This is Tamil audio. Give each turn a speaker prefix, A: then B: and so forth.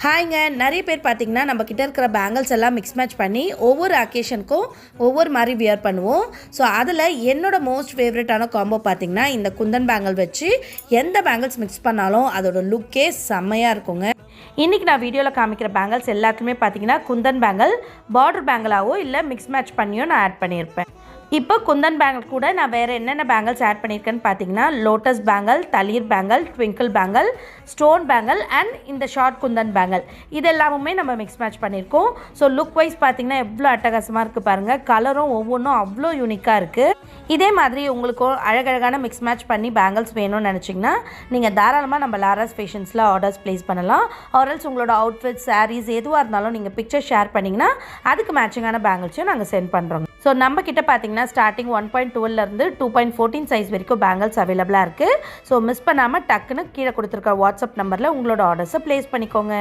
A: ஹாய்ங்க, நிறைய பேர் பார்த்தீங்கன்னா நம்ம கிட்ட இருக்கிற பேங்கிள்ஸ் எல்லாம் மிக்ஸ் மேட்ச் பண்ணி ஒவ்வொரு அக்கேஷனுக்கும் ஒவ்வொரு மாதிரி வியர் பண்ணுவோம். ஸோ அதில் என்னோட மோஸ்ட் ஃபேவரட்டான காம்போ பார்த்தீங்கன்னா இந்த குந்தன் பேங்கிள் வச்சு எந்த பேங்கிள்ஸ் மிக்ஸ் பண்ணாலும் அதோட லுக்கே செம்மையாக இருக்குங்க. இன்றைக்கி நான் வீடியோவில் காமிக்கிற பேங்கிள்ஸ் எல்லாத்துக்குமே பார்த்தீங்கன்னா குந்தன் பேங்கிள் பார்டர் பேங்கிளாவோ இல்லை மிக்ஸ் மேட்ச் பண்ணியோ நான் ஆட் பண்ணியிருப்பேன். இப்போ குந்தன் பேங்கிள் கூட நான் வேறு என்னென்ன பேங்கிள்ஸ் ஆட் பண்ணியிருக்கேன்னு பார்த்தீங்கன்னா லோட்டஸ் பேங்கிள், தளிர் bangle, twinkle bangle, stone bangle and இந்த ஷார்ட் குந்தன் பேங்கிள் இது எல்லாமே நம்ம மிக்ஸ் மேட்ச் பண்ணியிருக்கோம். ஸோ லுக் வைஸ் பார்த்தீங்கன்னா எவ்வளோ அட்டகாசமாக இருக்குது பாருங்கள். கலரும் ஒவ்வொன்றும் அவ்வளோ யூனிக்காக இருக்குது. இதே மாதிரி உங்களுக்கும் அழகழகான மிக்ஸ் மேட்ச் பண்ணி பேங்கிள்ஸ் வேணும்னு நினச்சிங்கன்னா நீங்கள் தாராளமாக நம்ம லாராஸ் ஃபேஷன்ஸில் ஆர்டர்ஸ் ப்ளேஸ் பண்ணலாம். ஆர்எல்ஸ் உங்களோட அவுட்ஃபிட்ஸ், சாரீஸ் எதுவாக இருந்தாலும் நீங்கள் பிக்சர் ஷேர் பண்ணிங்கன்னா அதுக்கு மேட்சிங்கான பேங்கிள்ஸையும் நாங்கள் சென்ட் பண்ணுறோம். ஸோ நம்ம கிட்ட பார்த்தீங்கன்னா ஸ்டார்டிங் 1.12லேருந்து 2.14 சைஸ் வரைக்கும் பேங்கிள்ஸ் அவைலபிளாக இருக்குது. ஸோ மிஸ் பண்ணாமல் டக்குன்னு கீழே கொடுத்துருக்க வாட்ஸ்அப் நம்பரில் உங்களோட ஆர்டர்ஸை ப்ளேஸ் பண்ணிக்கோங்க.